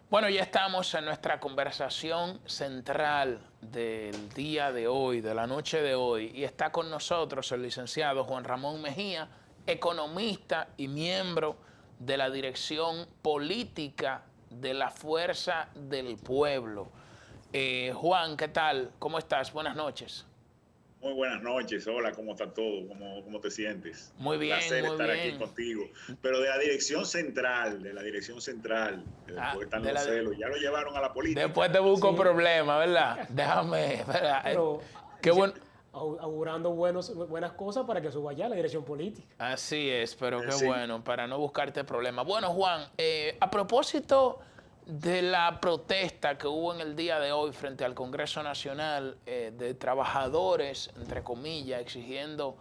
Bueno, ya estamos en nuestra conversación central del día de hoy, de la noche de hoy, y está con nosotros el licenciado Juan Ramón Mejía, economista y miembro de la dirección política de la Fuerza del Pueblo. Juan, ¿qué tal? ¿Cómo estás? Buenas noches. Muy buenas noches, hola, ¿cómo está todo? ¿Cómo te sientes? Muy bien, Placer muy estar aquí bien. contigo. Pero de la dirección central, que Ah, después están los celos, ya lo llevaron a la Después política. te busco Sí, problemas, ¿verdad? Déjame, ¿verdad? pero Qué bueno. augurando buenas cosas para que suba ya la dirección política. Así es, pero qué Sí, bueno, para no buscarte problemas. Bueno, Juan, a propósito de la protesta que hubo en el día de hoy frente al Congreso Nacional de trabajadores, entre comillas, exigiendo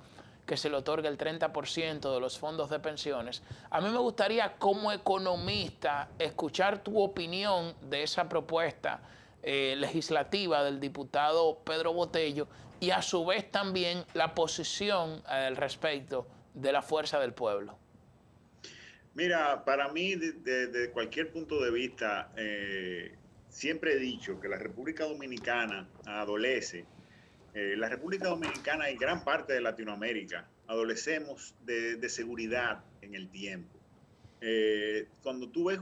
que se le otorgue el 30% de los fondos de pensiones, a mí me gustaría como economista escuchar tu opinión de esa propuesta legislativa del diputado Pedro Botello y a su vez también la posición al respecto de la fuerza del pueblo. mira, para mí, de cualquier punto de vista, siempre he dicho que la República Dominicana adolece. La República Dominicana y gran parte de Latinoamérica adolecemos de seguridad en el tiempo. Cuando tú ves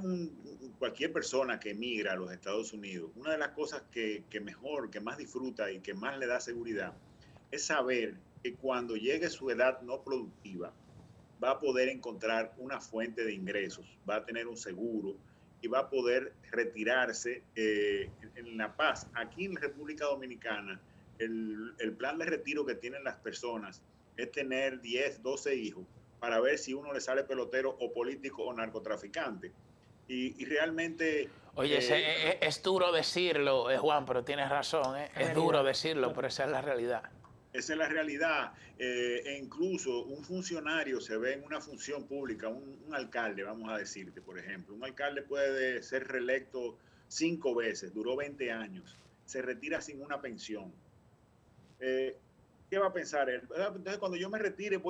cualquier persona que emigra a los Estados Unidos, una de las cosas que mejor, que más disfruta y que más le da seguridad es saber que cuando llegue su edad no productiva, va a poder encontrar una fuente de ingresos, va a tener un seguro y va a poder retirarse en La Paz. Aquí en la República Dominicana, el plan de retiro que tienen las personas es tener 10, 12 hijos para ver si uno le sale pelotero o político o narcotraficante. Y realmente Oye, eh, es duro decirlo, Juan, pero tienes razón, Es es duro realidad, decirlo, pero esa es la realidad. esa es la realidad. E incluso un funcionario se ve en una función pública, un alcalde, vamos a decirte, por ejemplo. Un alcalde puede ser reelecto 5 veces, duró 20 años, se retira sin una pensión. Eh, ¿Qué va a pensar él? Entonces, cuando yo me retire,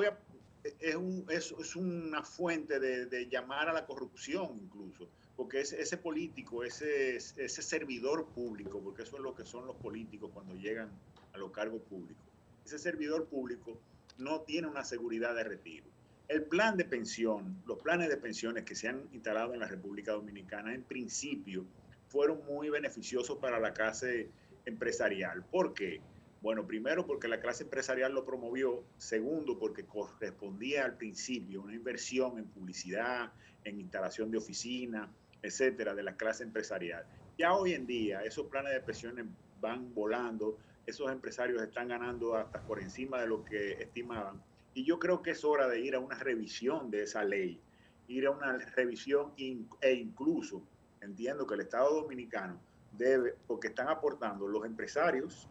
es una fuente de llamar a la corrupción incluso, porque ese político, ese servidor público, porque eso es lo que son los políticos cuando llegan a los cargos públicos, ese servidor público no tiene una seguridad de retiro. El plan de pensión, los planes de pensiones que se han instalado en la República Dominicana, en principio, fueron muy beneficiosos para la clase empresarial. ¿Por qué? Bueno, primero porque la clase empresarial lo promovió, segundo porque correspondía al principio una inversión en publicidad, en instalación de oficinas, etcétera, de la clase empresarial. Ya hoy en día esos planes de pensiones van volando, esos empresarios están ganando hasta por encima de lo que estimaban y yo creo que es hora de ir a una revisión de esa ley, ir a una revisión e incluso entiendo que el Estado Dominicano debe, porque están aportando los empresarios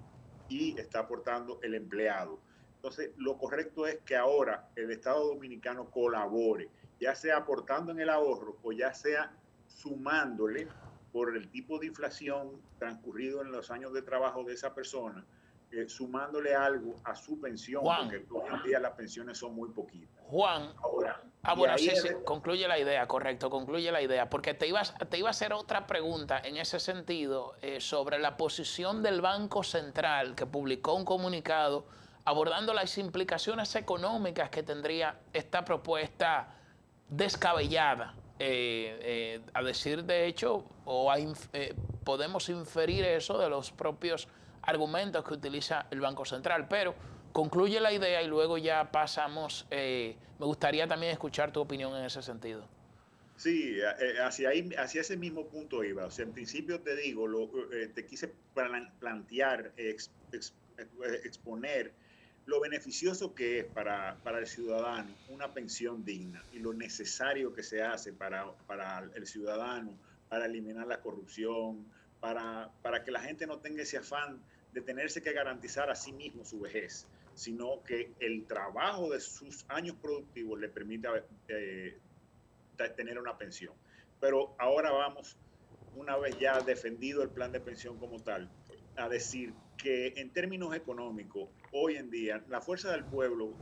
y está aportando el empleado. Entonces, lo correcto es que ahora el Estado Dominicano colabore, ya sea aportando en el ahorro o ya sea sumándole por el tipo de inflación transcurrido en los años de trabajo de esa persona, sumándole algo a su pensión, Juan, porque hoy en día las pensiones son muy poquitas. Juan, Ahora, de bueno, ahí sí, es sí, concluye la idea, correcto, concluye la idea, porque te iba a hacer otra pregunta en ese sentido sobre la posición del Banco Central que publicó un comunicado abordando las implicaciones económicas que tendría esta propuesta descabellada. A decir de hecho, podemos inferir eso de los propios argumentos que utiliza el Banco Central, pero concluye la idea y luego ya pasamos. Me gustaría también escuchar tu opinión en ese sentido. Sí, hacia ese mismo punto iba. O sea, en principio te digo, te quise plantear, exponer lo beneficioso que es para el ciudadano una pensión digna y lo necesario que se hace para el ciudadano, para eliminar la corrupción, para que la gente no tenga ese afán de tenerse que garantizar a sí mismo su vejez, sino que el trabajo de sus años productivos le permita tener una pensión. Pero ahora vamos, una vez ya defendido el plan de pensión como tal, a decir que en términos económicos, hoy en día, la Fuerza del Pueblo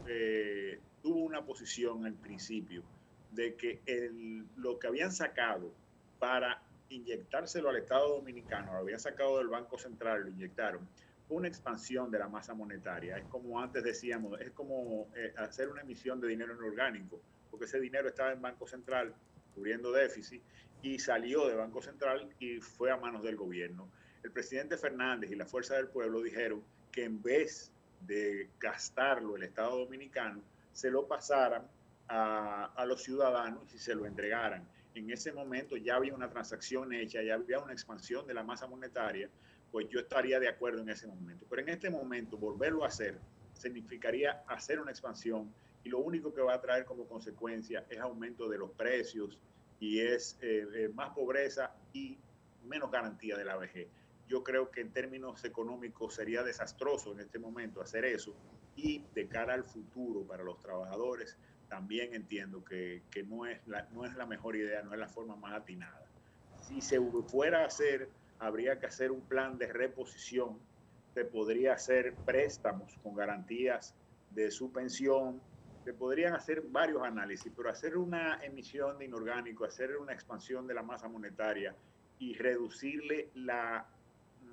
tuvo una posición al principio de que lo que habían sacado para inyectárselo al Estado Dominicano, lo habían sacado del Banco Central, lo inyectaron, fue una expansión de la masa monetaria. Es como antes decíamos, es como hacer una emisión de dinero inorgánico, porque ese dinero estaba en Banco Central cubriendo déficit y salió de Banco Central y fue a manos del gobierno. El presidente Fernández y la Fuerza del Pueblo dijeron que en vez de gastarlo el Estado Dominicano, se lo pasaran a los ciudadanos y se lo entregaran. En ese momento ya había una transacción hecha, ya había una expansión de la masa monetaria, pues yo estaría de acuerdo en ese momento. Pero en este momento volverlo a hacer significaría hacer una expansión y lo único que va a traer como consecuencia es aumento de los precios y es más pobreza y menos garantía de la vejez. Yo creo que en términos económicos sería desastroso en este momento hacer eso y de cara al futuro para los trabajadores también entiendo que no es la mejor idea, no es la forma más atinada. Si se fuera a hacer, habría que hacer un plan de reposición, se podría hacer préstamos con garantías de su pensión, se podrían hacer varios análisis, pero hacer una emisión de inorgánico, hacer una expansión de la masa monetaria y reducirle la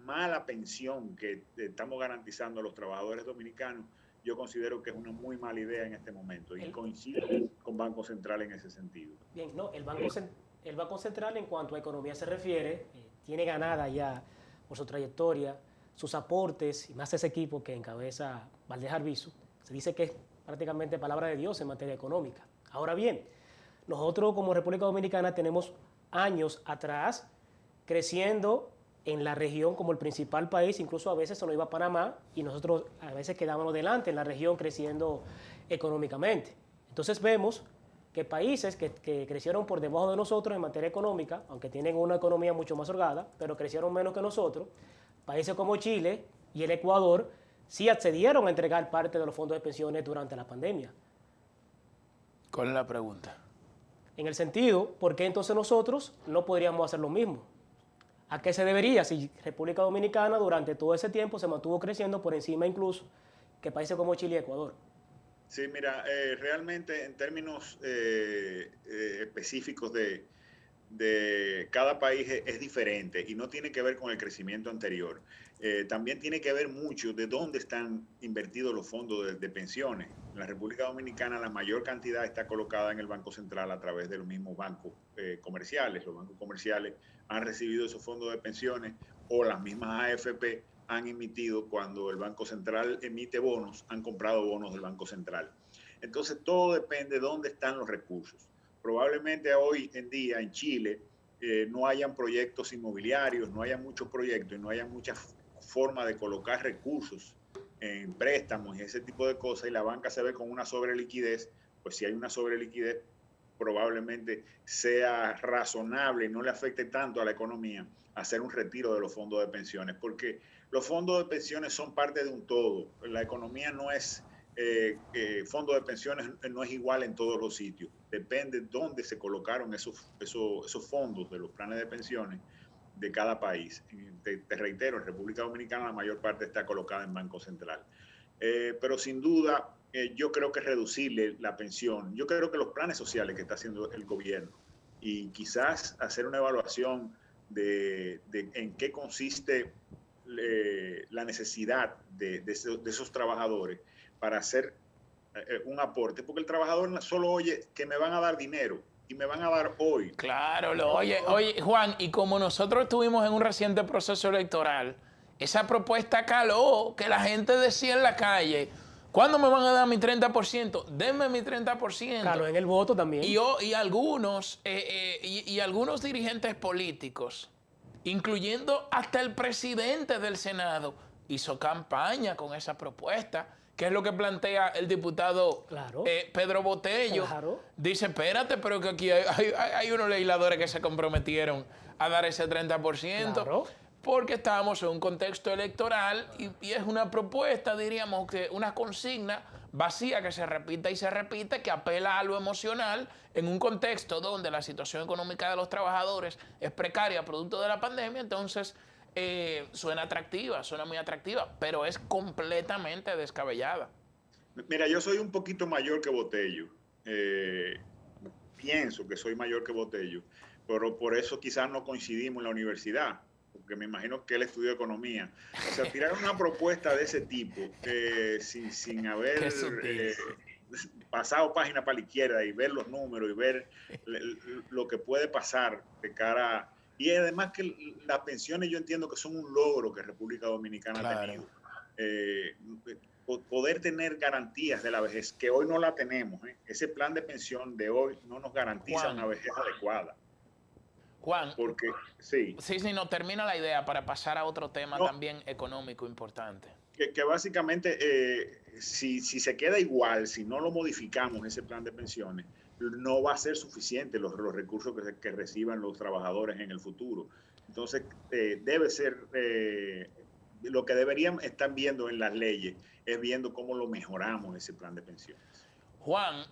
mala pensión que estamos garantizando a los trabajadores dominicanos, yo considero que es una muy mala idea en este momento y coincido con Banco Central en ese sentido. Bien, no, el Banco Central en cuanto a economía se refiere, tiene ganada ya por su trayectoria, sus aportes y más ese equipo que encabeza Valdés Arbizu. Se dice que es prácticamente palabra de Dios en materia económica. Ahora bien, nosotros como República Dominicana tenemos años atrás creciendo en la región como el principal país, incluso a veces se nos iba a Panamá y nosotros a veces quedábamos delante en la región creciendo económicamente. Entonces vemos que países que crecieron por debajo de nosotros en materia económica, aunque tienen una economía mucho más holgada, pero crecieron menos que nosotros, países como Chile y el Ecuador sí accedieron a entregar parte de los fondos de pensiones durante la pandemia. ¿Cuál es la pregunta? En el sentido, ¿por qué entonces nosotros no podríamos hacer lo mismo? ¿A qué se debería si República Dominicana durante todo ese tiempo se mantuvo creciendo por encima incluso que países como Chile y Ecuador? Sí, mira, realmente en términos específicos de cada país es diferente y no tiene que ver con el crecimiento anterior. También tiene que ver mucho de dónde están invertidos los fondos de pensiones. En la República Dominicana la mayor cantidad está colocada en el Banco Central a través de los mismos bancos comerciales. Los bancos comerciales han recibido esos fondos de pensiones o las mismas AFP han emitido, cuando el Banco Central emite bonos, han comprado bonos del Banco Central. Entonces todo depende de dónde están los recursos. Probablemente hoy en día en Chile no hayan proyectos inmobiliarios, no haya muchos proyectos y no haya mucha forma de colocar recursos en préstamos y ese tipo de cosas y la banca se ve con una sobreliquidez, pues si hay una sobreliquidez probablemente sea razonable y no le afecte tanto a la economía hacer un retiro de los fondos de pensiones, porque los fondos de pensiones son parte de un todo. La economía no es, fondo de pensiones no es igual en todos los sitios. Depende de dónde se colocaron esos fondos de los planes de pensiones de cada país. Te reitero, en República Dominicana la mayor parte está colocada en Banco Central. Pero sin duda, yo creo que reducirle la pensión, yo creo que los planes sociales que está haciendo el gobierno y quizás hacer una evaluación de en qué consiste la necesidad de esos trabajadores para hacer un aporte, porque el trabajador solo oye que me van a dar dinero y me van a dar hoy. Claro, oye, Juan, y como nosotros estuvimos en un reciente proceso electoral, esa propuesta caló, que la gente decía en la calle, ¿cuándo me van a dar mi 30%? Denme mi 30%. Caló en el voto también. Y algunos dirigentes políticos, incluyendo hasta el presidente del Senado, hizo campaña con esa propuesta, que es lo que plantea el diputado Pedro Botello. Claro. Dice, espérate, pero que aquí hay unos legisladores que se comprometieron a dar ese 30%. Claro. Porque estábamos en un contexto electoral y es una propuesta, diríamos, que una consigna vacía que se repite y se repite, que apela a lo emocional en un contexto donde la situación económica de los trabajadores es precaria producto de la pandemia. Entonces suena atractiva, suena muy atractiva, pero es completamente descabellada. Mira, yo soy un poquito mayor que Botello, pienso que soy mayor que Botello, pero por eso quizás no coincidimos en la universidad, porque me imagino que él estudió economía. O sea, tirar una propuesta de ese tipo sin haber Qué sutil. pasado página para la izquierda y ver los números y ver lo que puede pasar de cara. Y además que las pensiones yo entiendo que son un logro que República Dominicana ha Claro. tenido. Poder tener garantías de la vejez, que hoy no la tenemos. Ese plan de pensión de hoy no nos garantiza una vejez adecuada. Juan, Porque, sí. sí, sí, no termina la idea para pasar a otro tema No, también económico importante. que básicamente, si se queda igual, si no lo modificamos ese plan de pensiones, no va a ser suficiente los recursos que reciban los trabajadores en el futuro. Entonces, debe ser, lo que deberían estar viendo en las leyes es viendo cómo lo mejoramos ese plan de pensiones. Juan,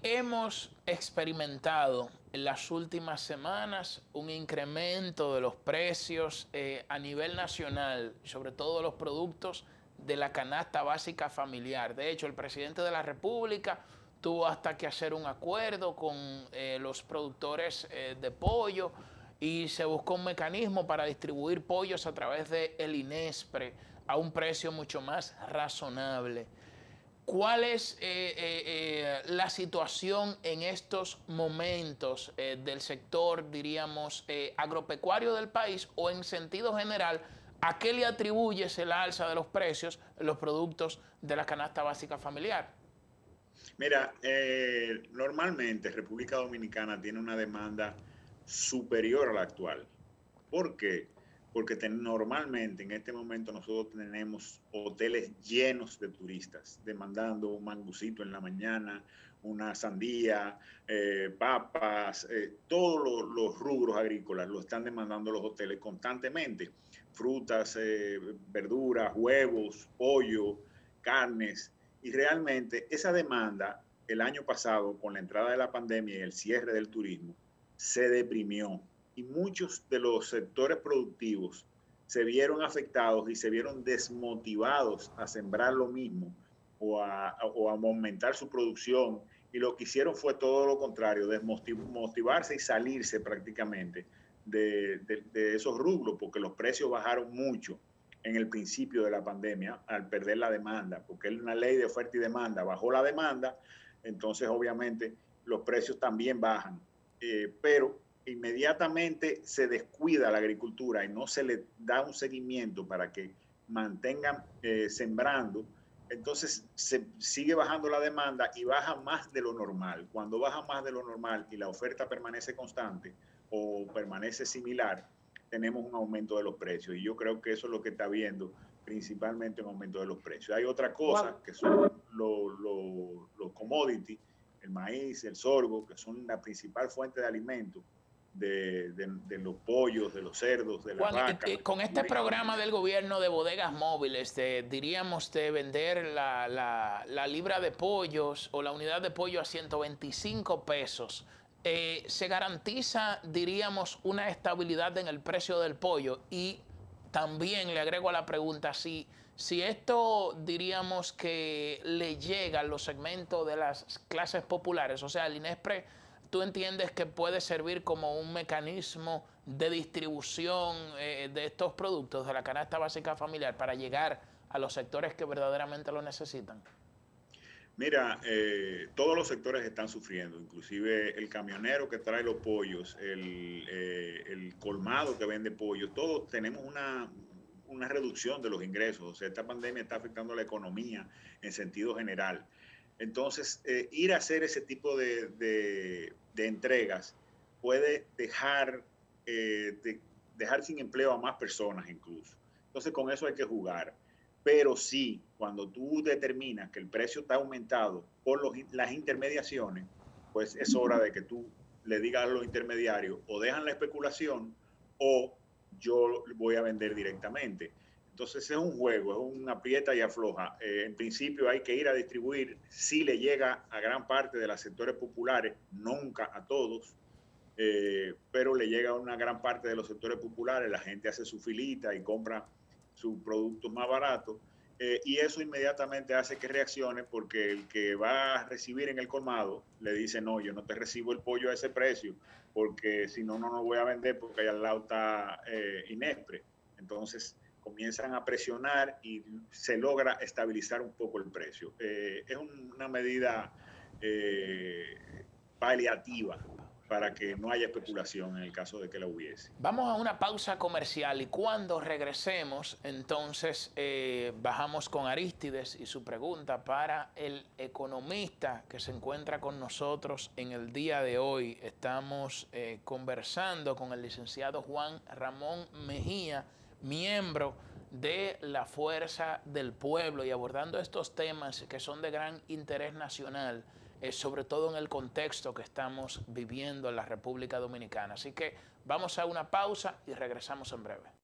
hemos experimentado en las últimas semanas un incremento de los precios a nivel nacional, sobre todo los productos de la canasta básica familiar. De hecho, el presidente de la República tuvo hasta que hacer un acuerdo con los productores de pollo y se buscó un mecanismo para distribuir pollos a través del INESPRE a un precio mucho más razonable. ¿Cuál es la situación en estos momentos del sector, diríamos, agropecuario del país o en sentido general? ¿A qué le atribuyes el alza de los precios en los productos de la canasta básica familiar? Mira, normalmente República Dominicana tiene una demanda superior a la actual. ¿Por qué? Porque normalmente en este momento nosotros tenemos hoteles llenos de turistas, demandando un mangucito en la mañana, una sandía, papas, todos los rubros agrícolas lo están demandando los hoteles constantemente. Frutas, verduras, huevos, pollo, carnes. Y realmente esa demanda el año pasado, con la entrada de la pandemia y el cierre del turismo, se deprimió y muchos de los sectores productivos se vieron afectados y se vieron desmotivados a sembrar lo mismo o a aumentar su producción, y lo que hicieron fue todo lo contrario, desmotivarse y salirse prácticamente de esos rubros, porque los precios bajaron mucho en el principio de la pandemia al perder la demanda, porque es una ley de oferta y demanda, bajó la demanda, entonces obviamente los precios también bajan, pero inmediatamente se descuida la agricultura y no se le da un seguimiento para que mantengan sembrando, entonces se sigue bajando la demanda y baja más de lo normal. Cuando baja más de lo normal y la oferta permanece constante o permanece similar, tenemos un aumento de los precios. Y yo creo que eso es lo que está viendo principalmente un aumento de los precios. Hay otra cosa que son los commodities, el maíz, el sorgo, que son la principal fuente de alimento de los pollos, de los cerdos, de las Juan, vacas. con este programa del gobierno de bodegas móviles, diríamos de vender la libra de pollos o la unidad de pollo a 125 pesos, se garantiza, diríamos, una estabilidad en el precio del pollo. Y también le agrego a la pregunta, si esto, diríamos, que le llega a los segmentos de las clases populares, o sea, el INESPRE, ¿tú entiendes que puede servir como un mecanismo de distribución de estos productos de la canasta básica familiar para llegar a los sectores que verdaderamente lo necesitan? Mira, todos los sectores están sufriendo, inclusive el camionero que trae los pollos, el colmado que vende pollos, todos tenemos una reducción de los ingresos. O sea, esta pandemia está afectando a la economía en sentido general. Entonces, ir a hacer ese tipo de entregas puede dejar sin empleo a más personas incluso. Entonces, con eso hay que jugar. Pero sí, cuando tú determinas que el precio está aumentado por las intermediaciones, pues es hora de que tú le digas a los intermediarios o dejan la especulación o yo voy a vender directamente. Entonces es un juego, es una aprieta y afloja. En principio hay que ir a distribuir, si le llega a gran parte de los sectores populares, nunca a todos, pero le llega a una gran parte de los sectores populares, la gente hace su filita y compra sus productos más baratos, y eso inmediatamente hace que reaccione, porque el que va a recibir en el colmado le dice, no, yo no te recibo el pollo a ese precio, porque si no, no lo voy a vender porque allá al lado está Inespre. Entonces comienzan a presionar y se logra estabilizar un poco el precio. Es una medida paliativa para que no haya especulación en el caso de que la hubiese. Vamos a una pausa comercial y cuando regresemos, entonces bajamos con Arístides y su pregunta para el economista que se encuentra con nosotros en el día de hoy. Estamos conversando con el licenciado Juan Ramón Mejía, miembro de la Fuerza del Pueblo, y abordando estos temas que son de gran interés nacional, sobre todo en el contexto que estamos viviendo en la República Dominicana. Así que vamos a una pausa y regresamos en breve.